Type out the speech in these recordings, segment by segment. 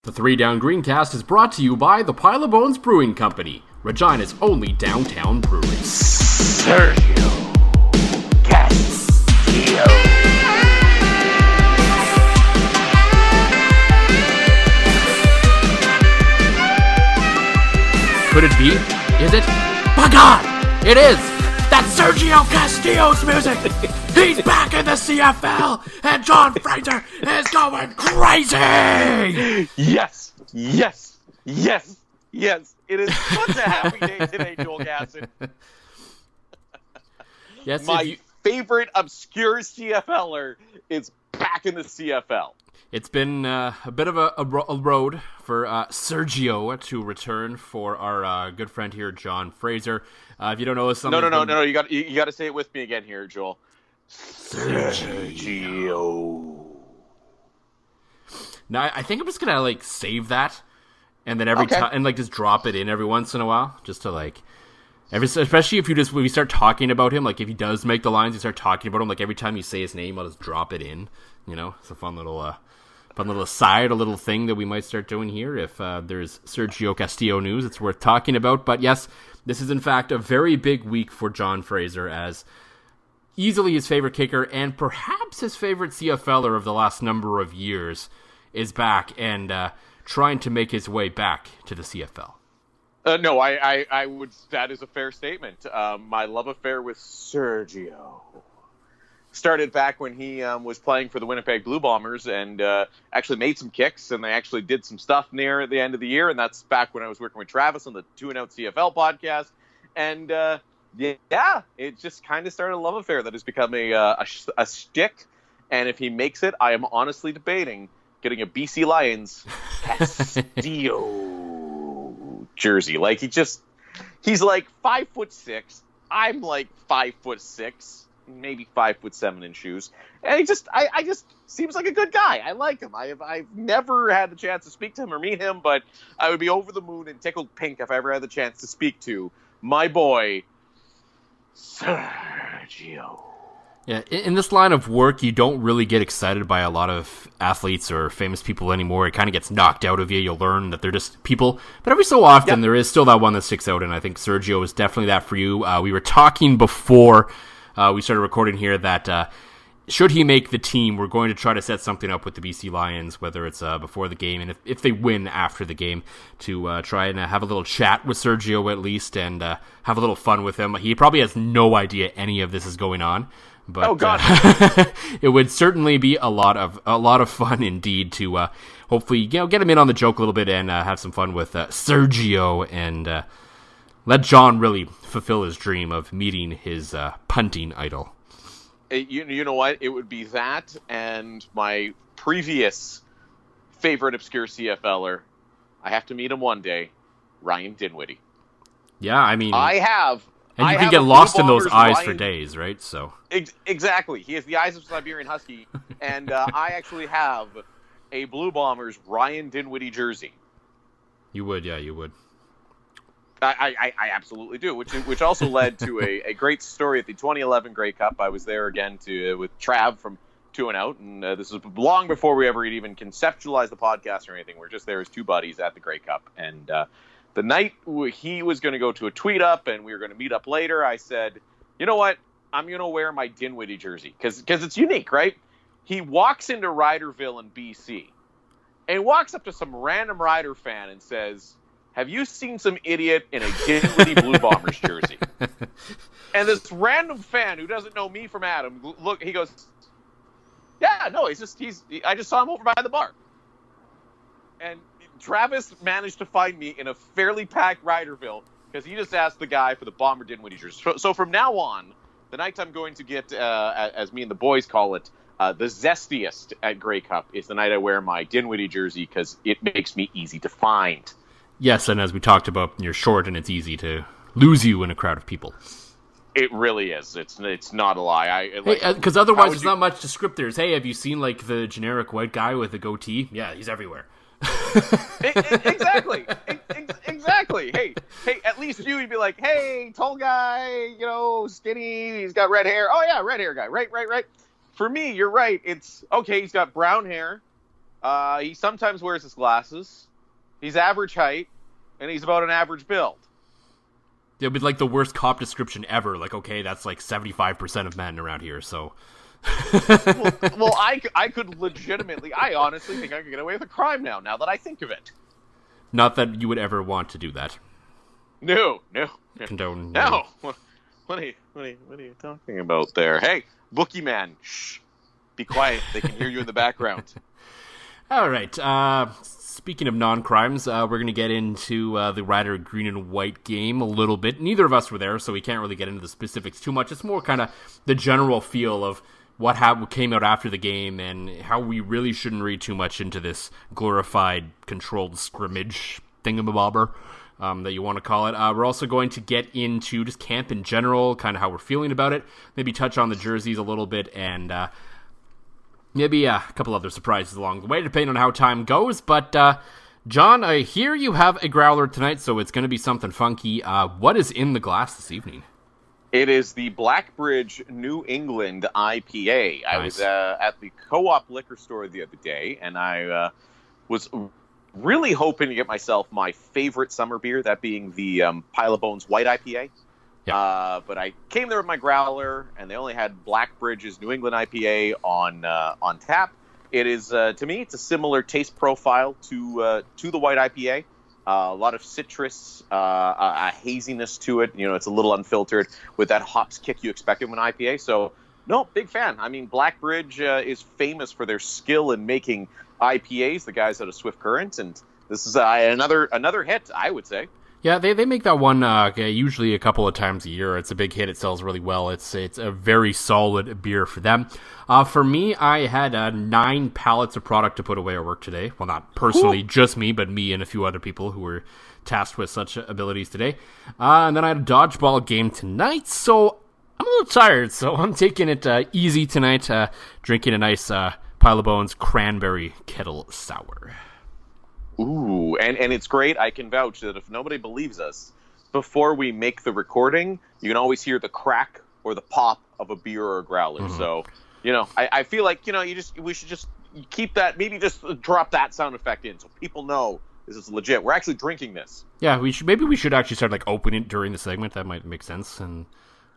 The Three Down Greencast is brought to you by the Pile of Bones Brewing Company, Regina's only downtown brewery. Sergio Castillo. Could it be? Is it? By God, it is! That's Sergio Castillo's music! He's back in the CFL, and John Fraser is going crazy! Yes, yes, yes, yes. It is such a happy day today, Joel Gasson. Yes, my favorite obscure CFLer is back in the CFL. It's been a bit of a road for Sergio to return for our good friend here, John Fraser. If you don't know something, no. You got to say it with me again here, Joel. Sergio. Now, I think I'm just gonna save that, and then every time, and just drop it in every once in a while, just to especially if when we start talking about him, if he does make the lines, you start talking about him. Every time you say his name, I'll just drop it in. It's a fun little aside, a little thing that we might start doing here. If there's Sergio Castillo news, it's worth talking about. But yes, this is in fact a very big week for John Fraser, as easily his favorite kicker and perhaps his favorite CFLer of the last number of years is back and trying to make his way back to the CFL. No, I would. That is a fair statement. My love affair with Sergio started back when he was playing for the Winnipeg Blue Bombers and actually made some kicks, and they actually did some stuff near the end of the year, and that's back when I was working with Travis on the 2 and Out CFL podcast. And yeah, it just kind of started a love affair that has become a shtick. And if he makes it, I am honestly debating getting a BC Lions Castillo jersey. He's like 5'6". I'm like 5'6", maybe 5'7" in shoes. And I just seems like a good guy. I like him. I've never had the chance to speak to him or meet him, but I would be over the moon and tickled pink if I ever had the chance to speak to my boy, Sergio. Yeah, in this line of work, you don't really get excited by a lot of athletes or famous people anymore. It kind of gets knocked out of you. You'll learn that they're just people. But every so often, there is still that one that sticks out, and I think Sergio is definitely that for you. We were talking before we started recording here that should he make the team, we're going to try to set something up with the BC Lions, whether it's before the game and if they win after the game, to try and have a little chat with Sergio at least and have a little fun with him. He probably has no idea any of this is going on. But, oh God! It would certainly be a lot of fun indeed to hopefully get him in on the joke a little bit and have some fun with Sergio and let John really fulfill his dream of meeting his punting idol. You know what? It would be that and my previous favorite obscure CFLer. I have to meet him one day, Ryan Dinwiddie. Yeah, I mean, I have. And you can get lost in those eyes for days, right? So exactly. He has the eyes of a Siberian Husky, and I actually have a Blue Bombers Ryan Dinwiddie jersey. You would, yeah, you would. I absolutely do, which also led to a great story at the 2011 Grey Cup. I was there again with Trav from 2 and Out, and this was long before we ever even conceptualized the podcast or anything. We're just there as two buddies at the Grey Cup, and the night he was going to go to a tweet up and we were going to meet up later, I said, you know what? I'm going to wear my Dinwiddie jersey because it's unique, right? He walks into Riderville in BC and walks up to some random Rider fan and says, have you seen some idiot in a Dinwiddie Blue Bombers jersey? And this random fan who doesn't know me from Adam, look, he goes, yeah, no, I just saw him over by the bar. And Travis managed to find me in a fairly packed Riderville because he just asked the guy for the Bomber Dinwiddie jersey. So from now on, the night I'm going to get, as me and the boys call it, the zestiest at Grey Cup is the night I wear my Dinwiddie jersey because it makes me easy to find. Yes, and as we talked about, you're short and it's easy to lose you in a crowd of people. It really is. It's not a lie. Because otherwise there's not much descriptors. Hey, have you seen the generic white guy with a goatee? Yeah, he's everywhere. Exactly. Hey, at least you'd be like, hey, tall guy, skinny, he's got red hair. Oh yeah, red hair guy. Right. For me, you're right. It's okay. He's got brown hair. He sometimes wears his glasses. He's average height, and he's about an average build. It'll be like the worst cop description ever. Like, okay, that's like 75% of men around here, so... well, I could legitimately... I honestly think I could get away with a crime now that I think of it. Not that you would ever want to do that. No. Condone. No. What are you talking about there? Hey, bookie man, shh. Be quiet. They can hear you in the background. All right. Speaking of non-crimes, we're going to get into the Rider green and white game a little bit. Neither of us were there, so we can't really get into the specifics too much. It's more kind of the general feel of what came out after the game and how we really shouldn't read too much into this glorified controlled scrimmage thingamabobber that you want to call it. We're also going to get into just camp in general, kind of how we're feeling about it, maybe touch on the jerseys a little bit, and maybe a couple other surprises along the way, depending on how time goes. But, John, I hear you have a growler tonight, so it's going to be something funky. What is in the glass this evening? It is the Blackbridge New England IPA. Nice. I was at the Co-op liquor store the other day, and I was really hoping to get myself my favorite summer beer, that being the Pile of Bones White IPA. Yeah. But I came there with my growler, and they only had Blackbridge's New England IPA on tap. It is, to me, it's a similar taste profile to the White IPA. A lot of citrus, a haziness to it. You know, it's a little unfiltered with that hops kick you expect in an IPA. So, no, big fan. I mean, Blackbridge is famous for their skill in making IPAs, the guys out of Swift Current, and this is another hit, I would say. Yeah, they make that one usually a couple of times a year. It's a big hit. It sells really well. It's a very solid beer for them. For me, I had 9 pallets of product to put away at work today. Well, not personally, just me, but me and a few other people who were tasked with such abilities today. And then I had a dodgeball game tonight, so I'm a little tired. So I'm taking it easy tonight, drinking a nice Pile of Bones cranberry kettle sour. Ooh, and it's great. I can vouch that if nobody believes us, before we make the recording, you can always hear the crack or the pop of a beer or a growler. Mm-hmm. So, you know, I feel like, you know, we should just keep that, maybe just drop that sound effect in so people know this is legit. We're actually drinking this. Yeah, maybe we should actually start like opening it during the segment. That might make sense, and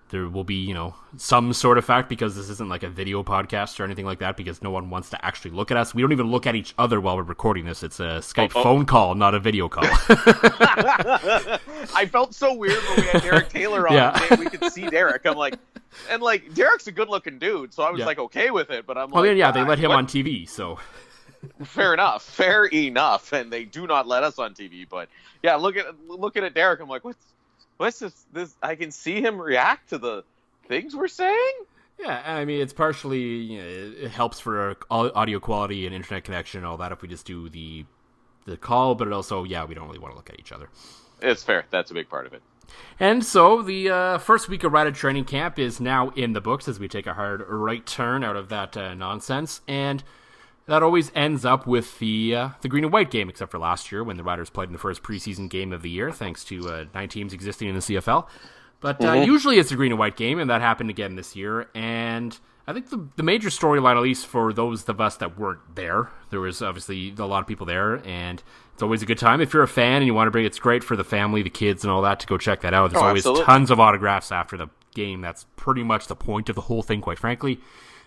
there will be, you know, some sort of fact, because this isn't like a video podcast or anything like that, because no one wants to actually look at us. We don't even look at each other while we're recording this. It's a Skype phone call, not a video call. I felt so weird when we had Derek Taylor on. Yeah. We could see Derek. I'm like, and like, Derek's a good looking dude, so I was like okay with it, but I'm like, yeah, they let him on TV, so. Fair enough. And they do not let us on TV, but yeah, looking at Derek, I'm like, what's this? I can see him react to the things we're saying. Yeah, I mean, it's partially, you know, it helps for audio quality and internet connection and all that if we just do the call, but it also, yeah, we don't really want to look at each other. It's fair. That's a big part of it. And so the first week of Rider training camp is now in the books as we take a hard right turn out of that nonsense, and that always ends up with the green and white game, except for last year when the Riders played in the first preseason game of the year, thanks to 9 teams existing in the CFL. But usually it's a green and white game, and that happened again this year. And I think the major storyline, at least for those of us that weren't there, there was obviously a lot of people there, and it's always a good time. If you're a fan and you want to bring, it's great for the family, the kids, and all that to go check that out. There's always tons of autographs after the game. That's pretty much the point of the whole thing, quite frankly.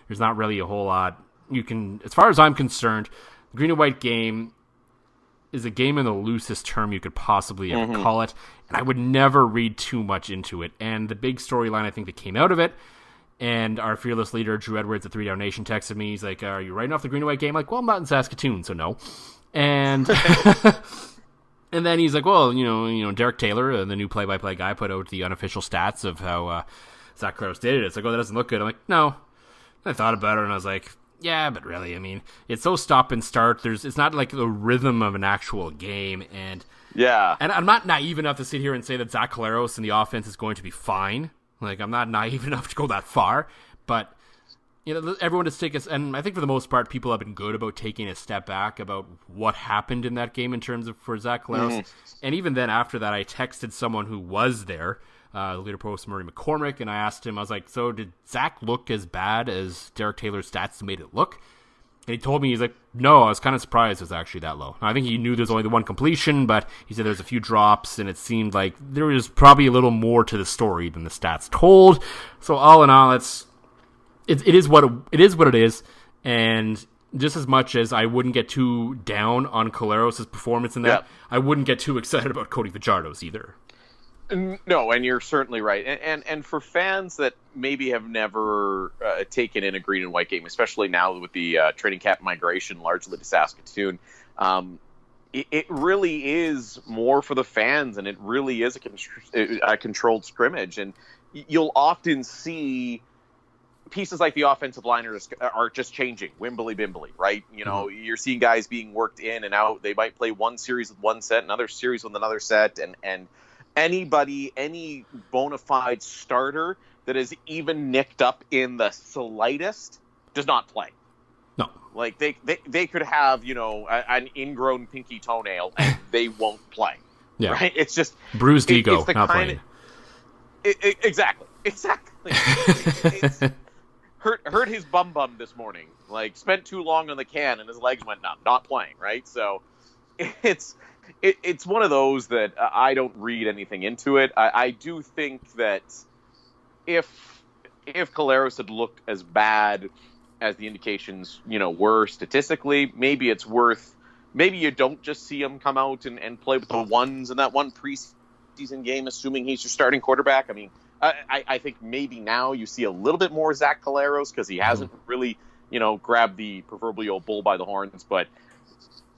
There's not really a whole lot. You can, as far as I'm concerned, the green and white game is a game in the loosest term you could possibly ever call it, and I would never read too much into it. And the big storyline I think that came out of it, and our fearless leader, Drew Edwards at 3 Down Nation, texted me. He's like, are you writing off the green and white game? Like, well, I'm not in Saskatoon, so no. And and then he's like, well, you know, Derek Taylor, the new play-by-play guy, put out the unofficial stats of how Zach Claros did it. It's like, oh, that doesn't look good. I'm like, no. I thought about it, and I was like, yeah, but really, I mean, it's so stop and start. It's not like the rhythm of an actual game, and yeah. And I'm not naive enough to sit here and say that Zach Claros and the offense is going to be fine. Like, I'm not naive enough to go that far, but you know, everyone just take us, and I think for the most part, people have been good about taking a step back about what happened in that game in terms of for Zach Claros. And even then, after that, I texted someone who was there, the leader post Murray McCormick, and I asked him, I was like, so did Zach look as bad as Derek Taylor's stats made it look? And he told me, he's like, no, I was kind of surprised it was actually that low. I think he knew there's only the one completion, but he said there's a few drops, and it seemed like there was probably a little more to the story than the stats told. So all in all, it is what it is. And just as much as I wouldn't get too down on Collaros' performance in that, I wouldn't get too excited about Cody Fajardo's either. No, and you're certainly right. And for fans that maybe have never taken in a green and white game, especially now with the training camp migration largely to Saskatoon, it really is more for the fans, and it really is a controlled scrimmage. And you'll often see pieces like the offensive line are just changing, wimbly-bimbly, right? You know, you're seeing guys being worked in and out. They might play one series with one set, another series with another set, and any bona fide starter that is even nicked up in the slightest does not play. No. Like, they could have, you know, an ingrown pinky toenail and they won't play. Yeah. Right? It's just... Bruised ego, not playing. Exactly. It's hurt his bum this morning. Like, spent too long on the can and his legs went numb. Not playing, right? So, it's one of those that I don't read anything into it. I do think that if Collaros had looked as bad as the indications, you know, were statistically, maybe you don't just see him come out and play with the ones in that one preseason game, assuming he's your starting quarterback. I mean, I think maybe now you see a little bit more Zach Collaros because he hasn't really, you know, grabbed the proverbial bull by the horns. But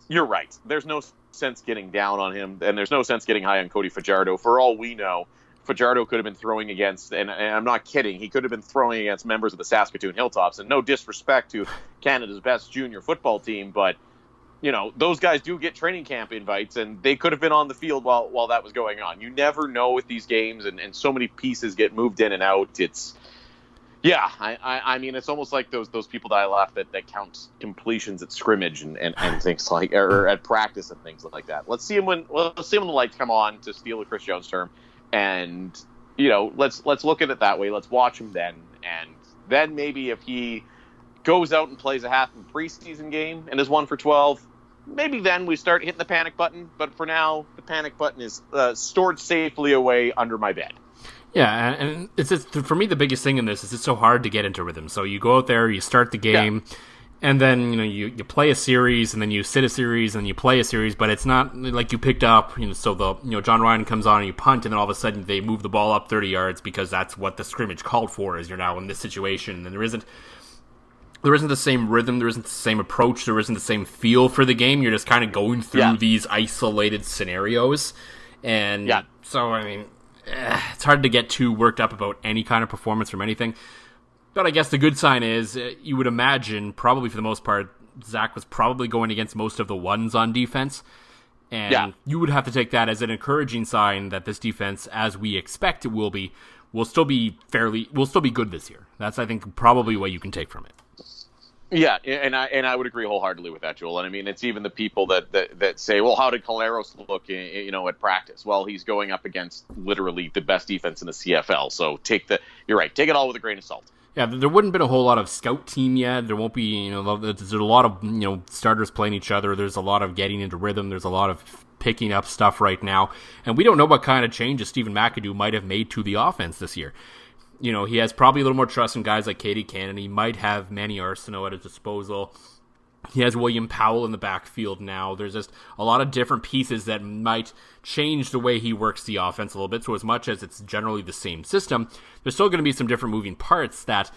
you're right. There's no sense getting down on him, and there's no sense getting high on Cody Fajardo. For all we know, Fajardo could have been throwing against, and I'm not kidding, he could have been throwing against members of the Saskatoon Hilltops. And no disrespect to Canada's best junior football team, but you know, those guys do get training camp invites, and they could have been on the field while that was going on. You never know with these games, and so many pieces get moved in and out. I mean, it's almost like those people that I laugh that count completions at scrimmage and things like, or at practice and things like that. Let's see him when the lights come on, to steal a Chris Jones term, and you know, let's look at it that way. Let's watch him then, and then maybe if he goes out and plays a half of a preseason game and is 1 for 12, maybe then we start hitting the panic button. But for now, the panic button is stored safely away under my bed. Yeah, and it's just, for me, the biggest thing in this is it's so hard to get into rhythm. So you go out there, you start the game, and then you know you play a series, and then you sit a series, and you play a series. But it's not like you picked up, you know. So John Ryan comes on and you punt, and then all of a sudden they move the ball up 30 yards because that's what the scrimmage called for. Is you're now in this situation, and there isn't the same rhythm, there isn't the same approach, there isn't the same feel for the game. You're just kind of going through these isolated scenarios, and so I mean, it's hard to get too worked up about any kind of performance from anything. But I guess the good sign is, you would imagine, probably for the most part, Zach was probably going against most of the ones on defense. And you would have to take that as an encouraging sign that this defense, as we expect it will still be good this year. That's, I think, probably what you can take from it. Yeah, and I would agree wholeheartedly with that, Joel. And I mean, it's even the people that say, well, how did Collaros look, you know, at practice? Well, he's going up against literally the best defense in the CFL. So you're right, take it all with a grain of salt. Yeah, there wouldn't been a whole lot of scout team yet. There won't be, you know, there's a lot of, you know, starters playing each other. There's a lot of getting into rhythm. There's a lot of picking up stuff right now. And we don't know what kind of changes Stephen McAdoo might have made to the offense this year. You know, he has probably a little more trust in guys like Katie Cannon. He might have Manny Arsenault at his disposal. He has William Powell in the backfield now. There's just a lot of different pieces that might change the way he works the offense a little bit. So as much as it's generally the same system, there's still going to be some different moving parts that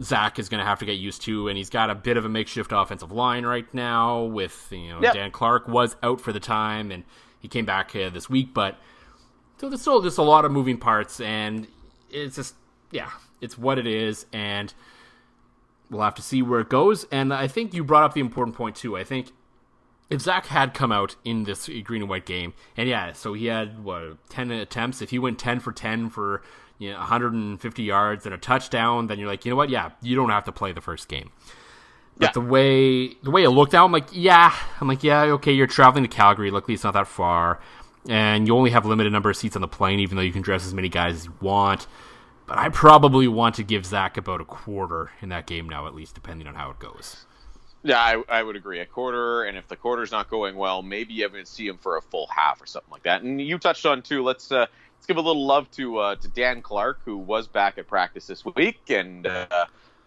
Zach is going to have to get used to. And he's got a bit of a makeshift offensive line right now with, you know, Dan Clark was out for the time and he came back this week. But so there's still just a lot of moving parts, and it's just, it's what it is. And we'll have to see where it goes. And I think you brought up the important point, too. I think if Zach had come out in this green and white game, and so he had, 10 attempts. If he went 10 for 10 for 150 yards and a touchdown, then you're like, you know what? Yeah, you don't have to play the first game. But the way it looked out, I'm like, okay, you're traveling to Calgary. Luckily, it's not that far. And you only have a limited number of seats on the plane, even though you can dress as many guys as you want. But I probably want to give Zach about a quarter in that game now, at least, depending on how it goes. Yeah, I would agree. A quarter, and if the quarter's not going well, maybe you haven't see him for a full half or something like that. And you touched on too. Let's give a little love to Dan Clark, who was back at practice this week and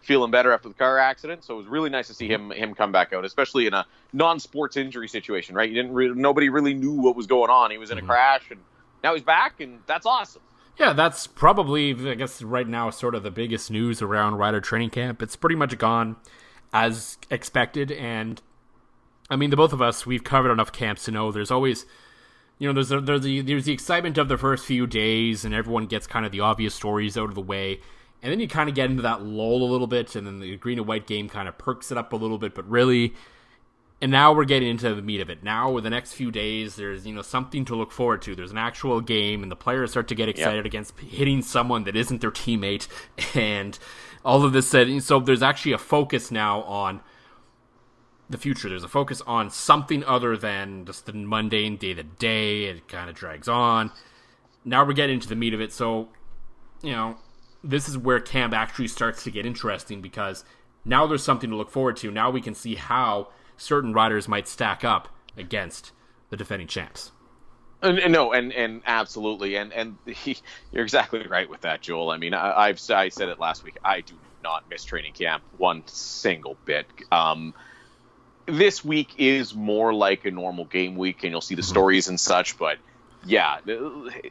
feeling better after the car accident. So it was really nice to see him come back out, especially in a non-sports injury situation. Right? Nobody really knew what was going on. He was in a crash, and now he's back, and that's awesome. Yeah, that's probably, I guess, right now sort of the biggest news around rider training camp. It's pretty much gone as expected, and I mean, the both of us, we've covered enough camps to know there's always, there's the excitement of the first few days, and everyone gets kind of the obvious stories out of the way, and then you kind of get into that lull a little bit, and then the green and white game kind of perks it up a little bit, but really, and now we're getting into the meat of it. Now, with the next few days, there's something to look forward to. There's an actual game, and the players start to get excited against hitting someone that isn't their teammate, and all of this said, so there's actually a focus now on the future. There's a focus on something other than just the mundane day-to-day. It kind of drags on. Now we're getting into the meat of it. So, this is where camp actually starts to get interesting, because now there's something to look forward to. Now we can see how certain riders might stack up against the defending champs. No, and absolutely, and you're exactly right with that, Joel. I mean, I said it last week. I do not miss training camp one single bit. This week is more like a normal game week, and you'll see the stories and such. But yeah,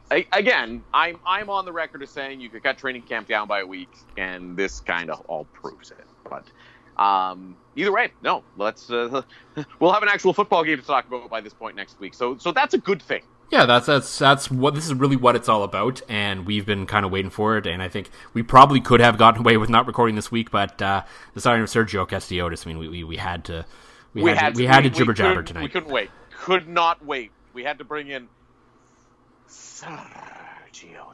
again, I'm on the record as saying you could cut training camp down by a week, and this kind of all proves it. But either way, no, let's we'll have an actual football game to talk about by this point next week. So that's a good thing. Yeah, that's what this is really what it's all about, and we've been kind of waiting for it. And I think we probably could have gotten away with not recording this week, but the signing of Sergio Castillo, I mean, we had to jibber jabber tonight. We couldn't wait. Could not wait. We had to bring in Sergio.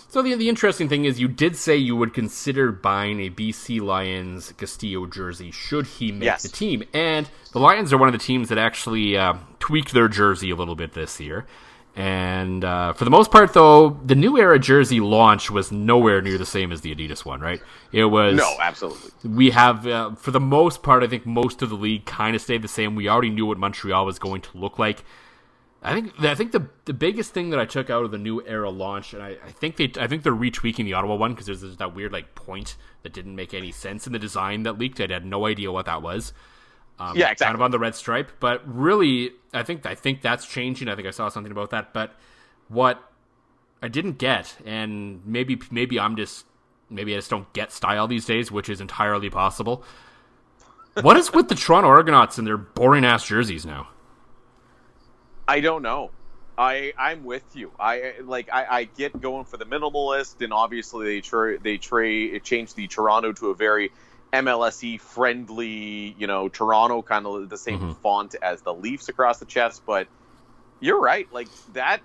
So the interesting thing is, you did say you would consider buying a BC Lions Castillo jersey should he make the team. And the Lions are one of the teams that actually tweaked their jersey a little bit this year. And for the most part, though, the New Era jersey launch was nowhere near the same as the Adidas one, right? It was... No, absolutely. We have, for the most part, I think most of the league kind of stayed the same. We already knew what Montreal was going to look like. I think the biggest thing that I took out of the New Era launch, and I think they're retweaking the Ottawa one, because there's that weird point that didn't make any sense in the design that leaked. I had no idea what that was. Yeah, exactly. Kind of on the red stripe, but really, I think that's changing. I think I saw something about that. But what I didn't get, and maybe I just don't get style these days, which is entirely possible. What is with the Toronto Argonauts and their boring ass jerseys now? I don't know. I'm with you. I get going for the minimalist, and obviously they changed the Toronto to a very MLSE friendly, Toronto kind of the same font as the Leafs across the chest. But you're right. Like, that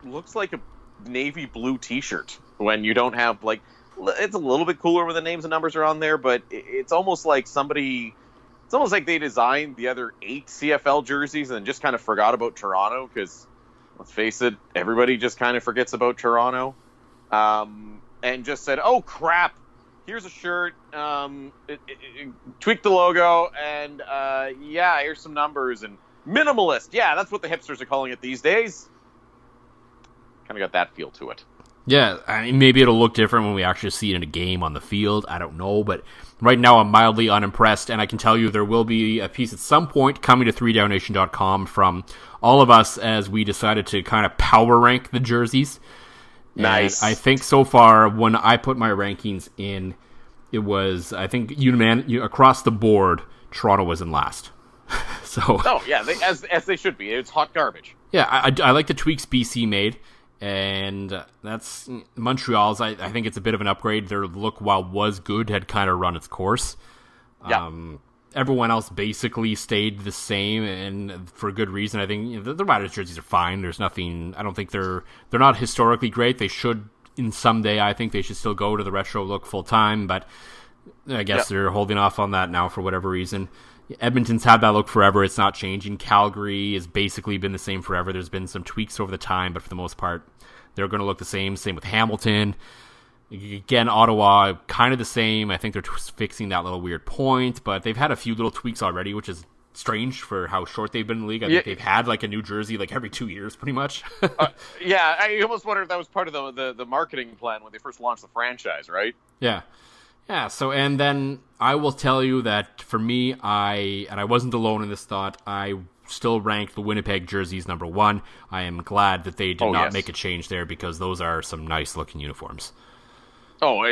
looks like a navy blue T-shirt when you don't have it's a little bit cooler when the names and numbers are on there, but it's almost like It's almost like they designed the other 8 CFL jerseys and just kind of forgot about Toronto, because, let's face it, everybody just kind of forgets about Toronto, and just said, oh, crap, here's a shirt, tweak the logo, and, here's some numbers, and minimalist. Yeah, that's what the hipsters are calling it these days. Kind of got that feel to it. Yeah, I mean, maybe it'll look different when we actually see it in a game on the field. I don't know, but right now I'm mildly unimpressed, and I can tell you there will be a piece at some point coming to 3downnation.com from all of us as we decided to kind of power rank the jerseys. Nice. And I think so far, when I put my rankings in, it was, I think, across the board, Toronto was in last. So. Oh, yeah, as they should be. It's hot garbage. Yeah, I like the tweaks BC made. And that's Montreal's. I think it's a bit of an upgrade. Their look, while was good, had kind of run its course. Yeah. Everyone else basically stayed the same, and for good reason. I think the Riders jerseys are fine. There's nothing. I don't think they're not historically great. They should, in someday, I think they should still go to the retro look full time. But I guess they're holding off on that now for whatever reason. Edmonton's had that look forever. It's not changing. Calgary has basically been the same forever. There's been some tweaks over the time, but for the most part, they're going to look the same. Same with Hamilton. Again, Ottawa, kind of the same. I think they're fixing that little weird point, but they've had a few little tweaks already, which is strange for how short they've been in the league. I think they've had like a new jersey like every 2 years, pretty much. Yeah, I almost wonder if that was part of the marketing plan when they first launched the franchise, right? Yeah. Yeah, so, and then I will tell you that for me, I wasn't alone in this thought, I still rank the Winnipeg jerseys number 1. I am glad that they did not make a change there, because those are some nice-looking uniforms. Oh,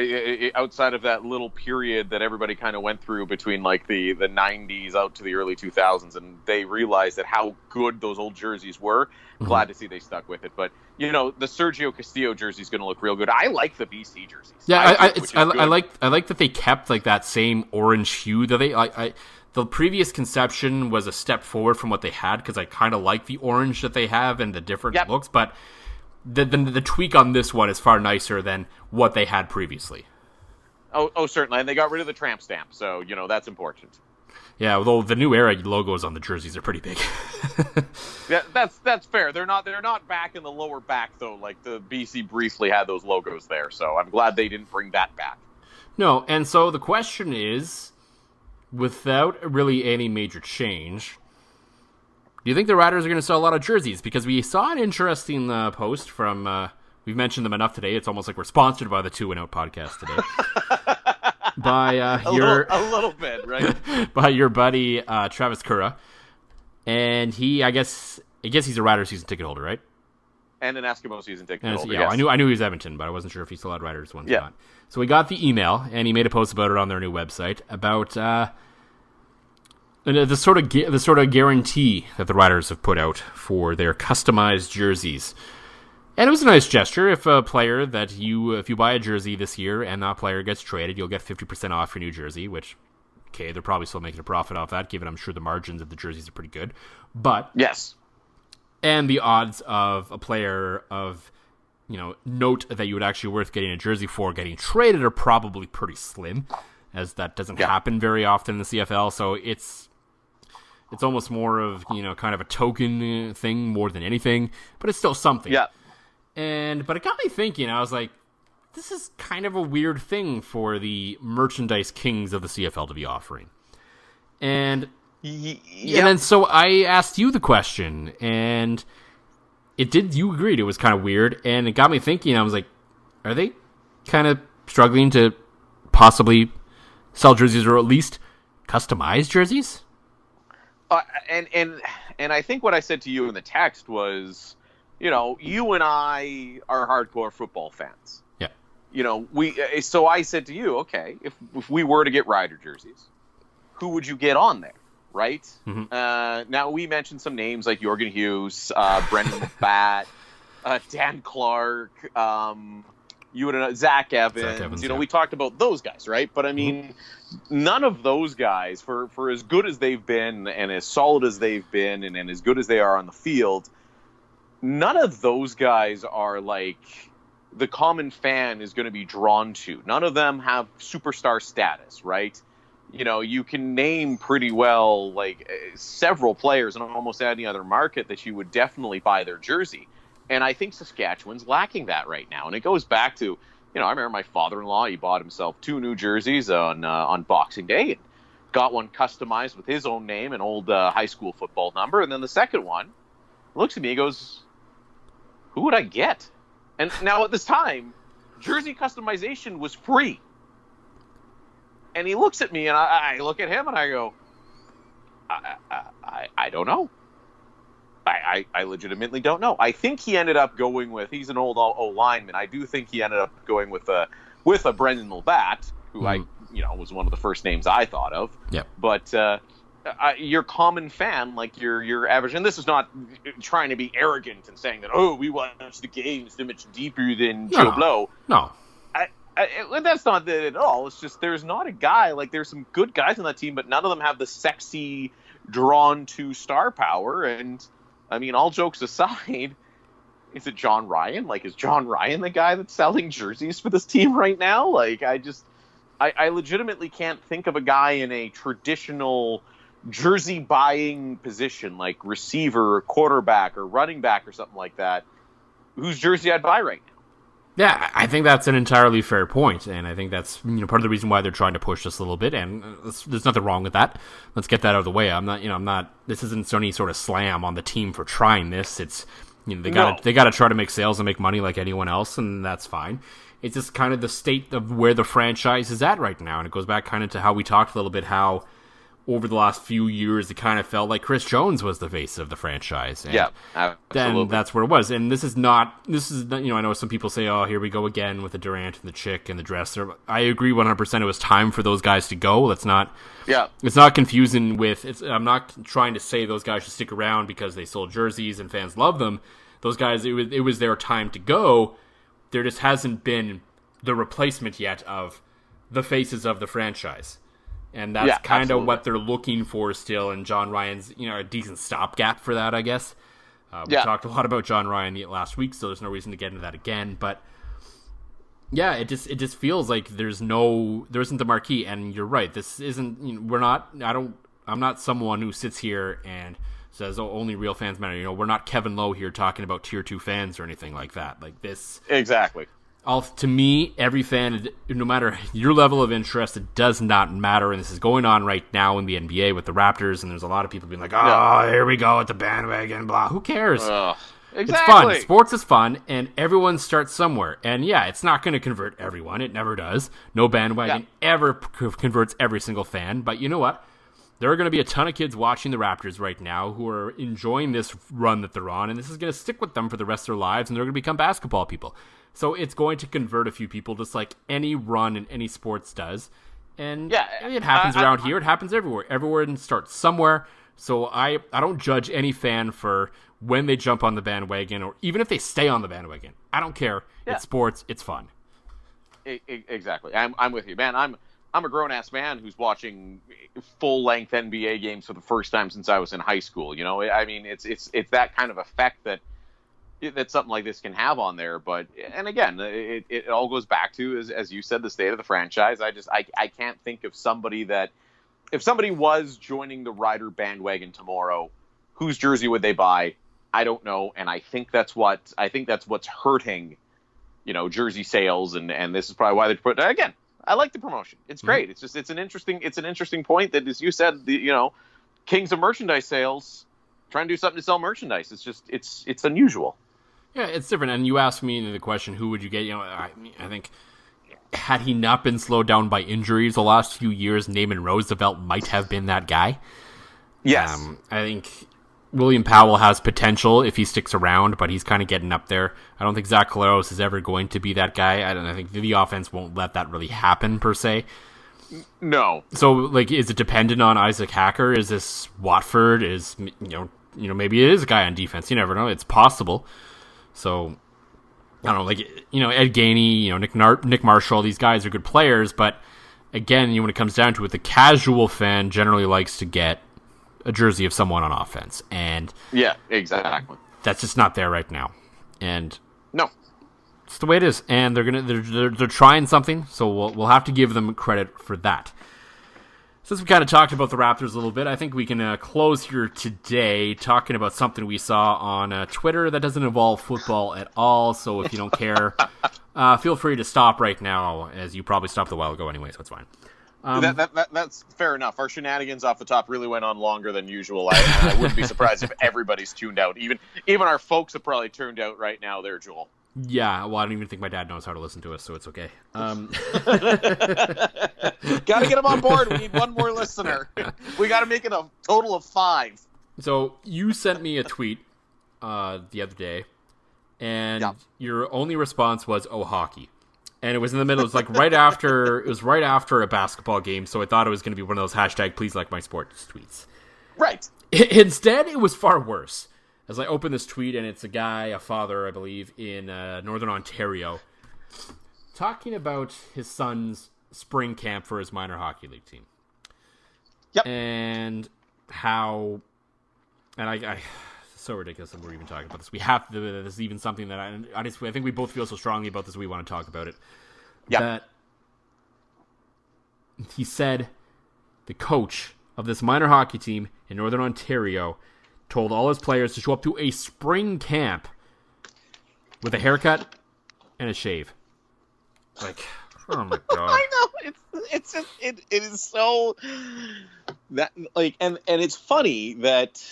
outside of that little period that everybody kind of went through between like the 90s out to the early 2000s, and they realized that how good those old jerseys were. Glad to see they stuck with it. But, you know, the Sergio Castillo jersey is going to look real good. I like the BC jerseys. Yeah, I like that they kept like that same orange hue that they the previous conception was a step forward from what they had, because I kind of like the orange that they have and the different looks, but the tweak on this one is far nicer than what they had previously. Oh, certainly. And they got rid of the tramp stamp, so, you know, that's important. Yeah, although the new era logos on the jerseys are pretty big. Yeah, that's fair. They're not back in the lower back, though, like the BC briefly had those logos there, so I'm glad they didn't bring that back. No, and so the question is, without really any major change, do you think the Riders are going to sell a lot of jerseys? Because we saw an interesting post from, we've mentioned them enough today, it's almost like we're sponsored by the 2 and Out podcast today. By a little bit, right? By your buddy Travis Cura. And I guess he's a Riders season ticket holder, right? And an Eskimo season ticket holder, yeah, yes. I knew he was Edmonton, but I wasn't sure if he still had Riders ones or not. So we got the email, and he made a post about it on their new website, about the sort of guarantee that the Riders have put out for their customized jerseys. And it was a nice gesture. If a player if you buy a jersey this year and that player gets traded, you'll get 50% off your new jersey, which, okay, they're probably still making a profit off that, given I'm sure the margins of the jerseys are pretty good. But yes. And the odds of a player of, note that you would actually worth getting a jersey for getting traded are probably pretty slim, as that doesn't happen very often in the CFL. So it's almost more of, kind of a token thing more than anything, but it's still something. Yeah. But it got me thinking. I was like, this is kind of a weird thing for the merchandise kings of the CFL to be offering. And then so I asked you the question, and you agreed it was kind of weird, and it got me thinking. I was like, are they kind of struggling to possibly sell jerseys, or at least customize jerseys? And I think what I said to you in the text was, you and I are hardcore football fans. Yeah. So I said to you, okay, if we were to get Rider jerseys, who would you get on there, right? Mm-hmm. Now, we mentioned some names like Jorgen Hughes, Brendan McBatt, Dan Clark, Zach Evans. We talked about those guys, right? But I mean, none of those guys, for as good as they've been and as solid as they've been and as good as they are on the field, none of those guys are like the common fan is going to be drawn to. None of them have superstar status, right? You can name pretty well like several players in almost any other market that you would definitely buy their jersey. And I think Saskatchewan's lacking that right now. And it goes back to, I remember my father-in-law, he bought himself 2 new jerseys on Boxing Day and got one customized with his own name and old high school football number. And then the second one looks at me and goes, who would I get? And now at this time, jersey customization was free. And he looks at me and I look at him and I go, I don't know. I legitimately don't know. I think he ended up going with, he's an old O-lineman. I do think he ended up going with a Brendan McBatt, who was one of the first names I thought of. Yeah. But your common fan, like your average, and this is not trying to be arrogant and saying that, we watch the games so much deeper than Joe Blow. No. That's not it at all. It's just there's not a guy, like there's some good guys on that team, but none of them have the sexy, drawn to star power. And I mean, all jokes aside, is it John Ryan? Like, is John Ryan the guy that's selling jerseys for this team right now? Like, I legitimately can't think of a guy in a traditional jersey buying position, like receiver or quarterback or running back or something like that, whose jersey I'd buy right now. Yeah, I think that's an entirely fair point, and I think that's part of the reason why they're trying to push this a little bit, and there's nothing wrong with that. Let's get that out of the way. I'm not. This isn't any sort of slam on the team for trying this. It's they got to try to make sales and make money like anyone else, and that's fine. It's just kind of the state of where the franchise is at right now, and it goes back kind of to how we talked a little bit how over the last few years, it kind of felt like Chris Jones was the face of the franchise. And absolutely. Then that's where it was. And this is not, I know some people say, oh, here we go again with the Durant and the chick and the dresser. I agree 100% it was time for those guys to go. It's not confusing with, I'm not trying to say those guys should stick around because they sold jerseys and fans love them. Those guys, it was their time to go. There just hasn't been the replacement yet of the faces of the franchise. And that's kind of what they're looking for still, and John Ryan's, a decent stopgap for that, I guess. We talked a lot about John Ryan last week, so there's no reason to get into that again. But yeah, it just feels like there isn't the marquee, and you're right. This isn't. I'm not someone who sits here and says, "Oh, only real fans matter." We're not Kevin Lowe here talking about tier 2 fans or anything like that. Like this, exactly. To me, every fan, no matter your level of interest, it does not matter. And this is going on right now in the NBA with the Raptors. And there's a lot of people being like, here we go with the bandwagon, blah. Who cares? Exactly. It's fun. Sports is fun, and everyone starts somewhere. And yeah, it's not going to convert everyone. It never does. No bandwagon ever converts every single fan. But you know what? There are going to be a ton of kids watching the Raptors right now who are enjoying this run that they're on, and this is going to stick with them for the rest of their lives, and they're going to become basketball people. So it's going to convert a few people just like any run in any sports does. And it happens around here. It happens everywhere. Everyone starts somewhere. So I don't judge any fan for when they jump on the bandwagon or even if they stay on the bandwagon. I don't care. Yeah. It's sports. It's fun. Exactly. I'm with you, man. I'm a grown-ass man who's watching full-length NBA games for the first time since I was in high school. I mean, it's that kind of effect that something like this can have on there. But, and again, it all goes back to, as you said, the state of the franchise. I can't think of somebody that, if somebody was joining the Ryder bandwagon tomorrow, whose jersey would they buy? I don't know. And I think that's what's hurting, jersey sales. And this is probably why they put, again, I like the promotion. It's great. Mm-hmm. It's an interesting point that, as you said, kings of merchandise sales trying to do something to sell merchandise. It's unusual. Yeah, it's different. And you asked me the question, who would you get? I think had he not been slowed down by injuries the last few years, Naaman Roosevelt might have been that guy. Yes. I think William Powell has potential if he sticks around, but he's kind of getting up there. I don't think Zach Collaros is ever going to be that guy. I think the offense won't let that really happen, per se. No. So, is it dependent on Isaac Hacker? Is this Watford? Is, maybe it is a guy on defense. You never know. It's possible. So, I don't know, Ed Gainey, Nick Marshall, these guys are good players, but again, when it comes down to it, the casual fan generally likes to get a jersey of someone on offense, and yeah, exactly. That's just not there right now, and no, it's the way it is. And they're trying something, so we'll have to give them credit for that. Since we kind of talked about the Raptors a little bit, I think we can close here today talking about something we saw on Twitter that doesn't involve football at all. So if you don't care, feel free to stop right now, as you probably stopped a while ago anyway, so it's fine. That's fair enough. Our shenanigans off the top really went on longer than usual. I wouldn't be surprised if everybody's tuned out. Even our folks have probably tuned out right now there, Joel. Yeah, well, I don't even think my dad knows how to listen to us, so it's okay. Got to get him on board. We need one more listener. We got to make it a total of 5. So you sent me a tweet the other day, and your only response was, "Oh, hockey." And it was in the middle. It was right after a basketball game, so I thought it was going to be one of those hashtag please like my sports tweets. Right. Instead, it was far worse. As I open this tweet, and it's a father, I believe, in Northern Ontario, talking about his son's spring camp for his minor hockey league team. Yep. And how, and I it's so ridiculous that we're even talking about this. We have to, this is even something that I think we both feel so strongly about this, we want to talk about it. Yeah. That he said the coach of this minor hockey team in Northern Ontario told all his players to show up to a spring camp with a haircut and a shave. Like, oh my god! I know it is so that like and it's funny that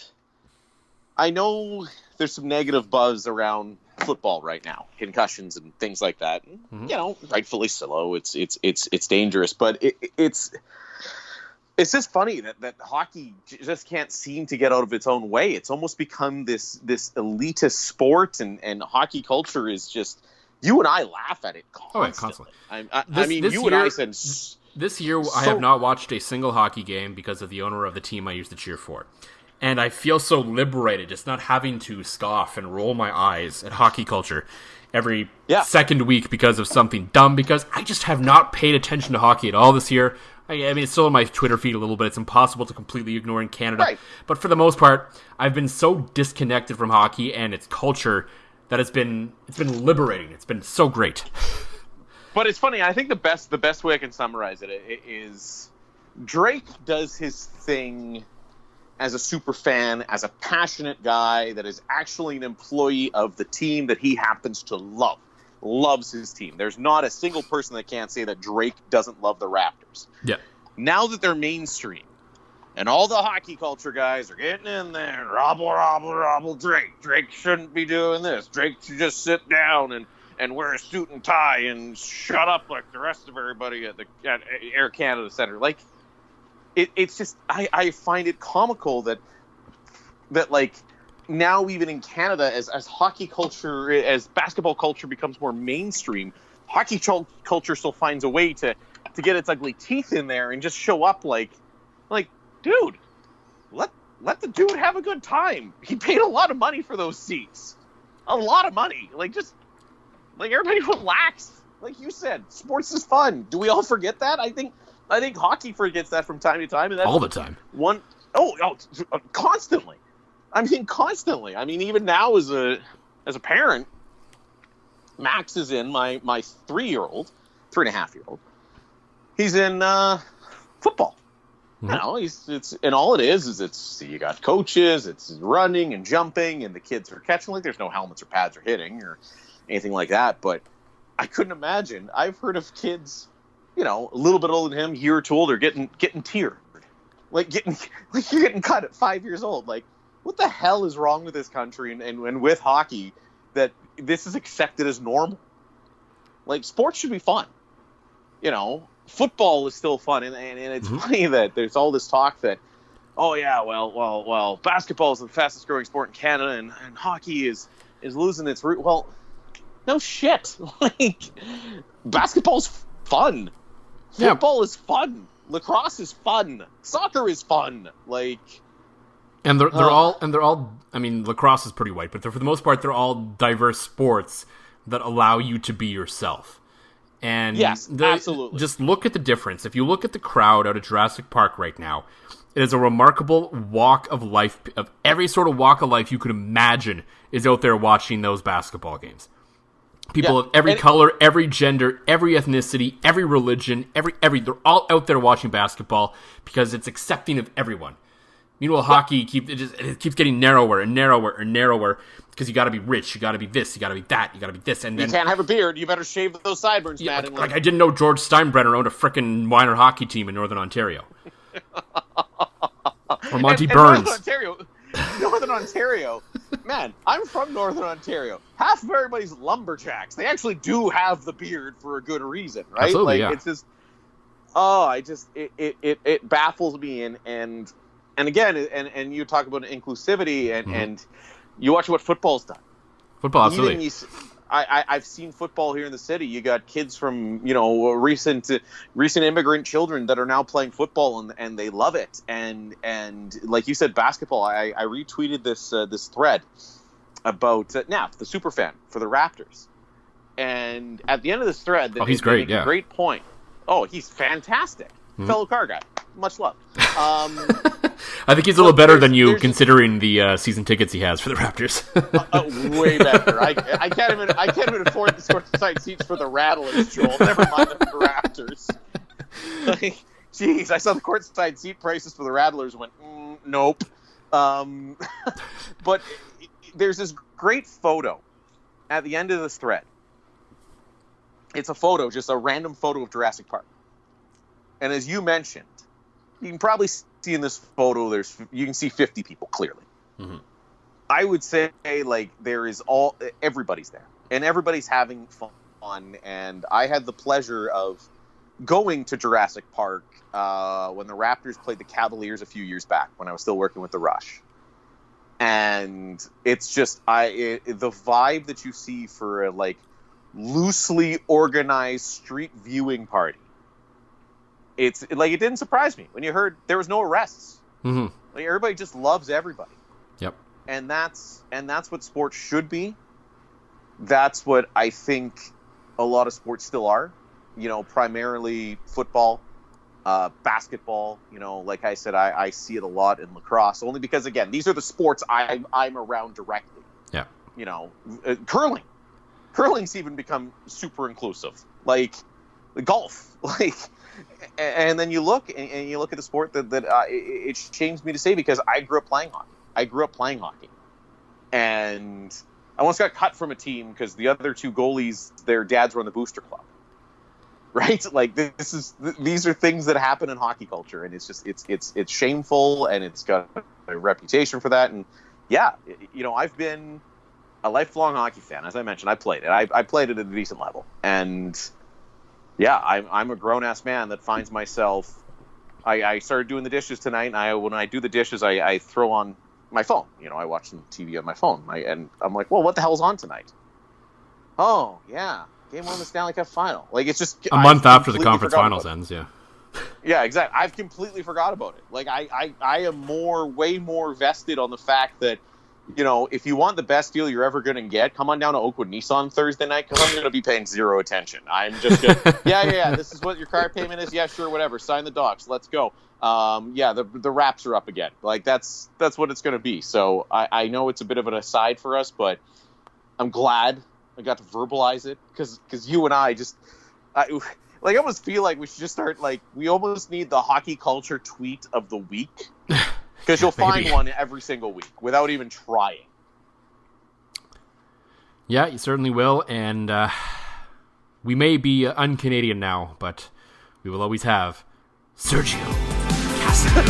I know there's some negative buzz around football right now, concussions and things like that. Mm-hmm. You know, rightfully so. It's dangerous, but it's just funny that hockey just can't seem to get out of its own way. It's almost become this elitist sport, and hockey culture is just. You and I laugh at it constantly. I said this year I have not watched a single hockey game because of the owner of the team I used to cheer for. And I feel so liberated just not having to scoff and roll my eyes at hockey culture every second week because of something dumb, because I just have not paid attention to hockey at all this year. I mean, it's still on my Twitter feed a little bit. It's impossible to completely ignore in Canada. Right. But for the most part, I've been so disconnected from hockey and its culture that it's been liberating. It's been so great. But it's funny. I think the best way I can summarize it is Drake does his thing as a super fan, as a passionate guy that is actually an employee of the team that he happens to love. Loves his team. There's not a single person that can't say that Drake doesn't love the Raptors. Yeah. Now that they're mainstream, and all the hockey culture guys are getting in there. Robble, Drake. Drake shouldn't be doing this. Drake should just sit down and wear a suit and tie and shut up like the rest of everybody at Air Canada Center. Like, it's just, I find it comical that like, now even in Canada, as hockey culture, as basketball culture becomes more mainstream, hockey culture still finds a way to get its ugly teeth in there and just show up like, dude, let the dude have a good time. He paid a lot of money for those seats. A lot of money. Like, everybody relax. Like you said, sports is fun. Do we all forget that? I think hockey forgets that from time to time. And that's all the time. Constantly. Constantly. I mean, even now as a parent, Max is in my 3-year-old, 3.5-year-old. He's in football. You know, and all it is you got coaches, it's running and jumping, and the kids are catching. Like, there's no helmets or pads or hitting or anything like that. But I couldn't imagine. I've heard of kids, a little bit older than him, year or two older, getting tiered, like you're getting cut at 5 years old. Like, what the hell is wrong with this country and with hockey that this is accepted as normal? Like, sports should be fun, Football is still fun, and it's funny that there's all this talk that, basketball is the fastest growing sport in Canada, and hockey is losing its root. Well, no shit. Like, basketball's fun. Football is fun. Lacrosse is fun. Soccer is fun. Like, and they're all. I mean, lacrosse is pretty white, but for the most part, they're all diverse sports that allow you to be yourself. And yes, absolutely. Just look at the difference. If you look at the crowd out at Jurassic Park right now, it is a remarkable walk of life. Of every sort of walk of life you could imagine is out there watching those basketball games. People of every color, every gender, every ethnicity, every religion, every they're all out there watching basketball because it's accepting of everyone. Meanwhile, hockey it keeps getting narrower and narrower and narrower because you got to be rich, you got to be this, you got to be that, you got to be this, and then you can't have a beard. You better shave those sideburns, man. Like I didn't know George Steinbrenner owned a frickin' minor hockey team in Northern Ontario, or Monty Burns. Northern Ontario, man. I'm from Northern Ontario. Half of everybody's lumberjacks. They actually do have the beard for a good reason, right? Absolutely, It's just, it baffles me, and again, and you talk about inclusivity, and you watch what football's done. Football, absolutely. I've seen football here in the city. You got kids from recent immigrant children that are now playing football, and they love it. And like you said, basketball. I retweeted this thread about Naf, the superfan for the Raptors. And at the end of this thread, he's great. A great point. Oh, he's fantastic. Fellow car guy. Much love. I think he's a little better than you, considering the season tickets he has for the Raptors. Way better. I can't even afford the courtside seats for the Rattlers, Joel. Never mind the Raptors. Like, jeez, I saw the courtside seat prices for the Rattlers and went, nope. But there's this great photo at the end of this thread It's a photo, just a random photo of Jurassic Park. And as you mentioned, you can probably see in this photo, you can see 50 people clearly. Mm-hmm. I would say like everybody's there and everybody's having fun. And I had the pleasure of going to Jurassic Park when the Raptors played the Cavaliers a few years back when I was still working with the Rush. And it's just the vibe that you see for a like loosely organized street viewing party. It's like it didn't surprise me when you heard there was no arrests. Mm-hmm. Like everybody just loves everybody. Yep. And that's what sports should be. That's what I think a lot of sports still are. You know, primarily football, basketball. You know, like I said, I see it a lot in lacrosse, only because again, these are the sports I'm around directly. Yeah. You know, curling's even become super inclusive. Like golf, like. And then you look at the sport that it shames me to say because I grew up playing hockey. And I once got cut from a team because the other two goalies, their dads were on the booster club. Right? Like these are things that happen in hockey culture, and it's just it's shameful, and it's got a reputation for that. And yeah, you know, I've been a lifelong hockey fan. As I mentioned, I played it. I played it at a decent level, and yeah, I'm a grown-ass man that finds myself. I started doing the dishes tonight, and when I do the dishes, I throw on my phone. You know, I watch some TV on my phone, and I'm like, well, what the hell's on tonight? Oh, yeah, Game 1 of the Stanley Cup Final. Like, it's just a month after the conference finals ends, yeah. Yeah, exactly. I've completely forgot about it. Like, I am way more vested on the fact that, you know, if you want the best deal you're ever going to get, come on down to Oakwood Nissan Thursday night because I'm going to be paying zero attention. I'm just going to, yeah, this is what your car payment is. Yeah, sure, whatever. Sign the docs. Let's go. Yeah, the wraps are up again. Like, that's what it's going to be. So I know it's a bit of an aside for us, but I'm glad I got to verbalize it because you and I almost feel like we should just start, like, we almost need the hockey culture tweet of the week. Because you'll find one every single week without even trying. Yeah, you certainly will. And we may be un-Canadian now, but we will always have Sergio Castillo.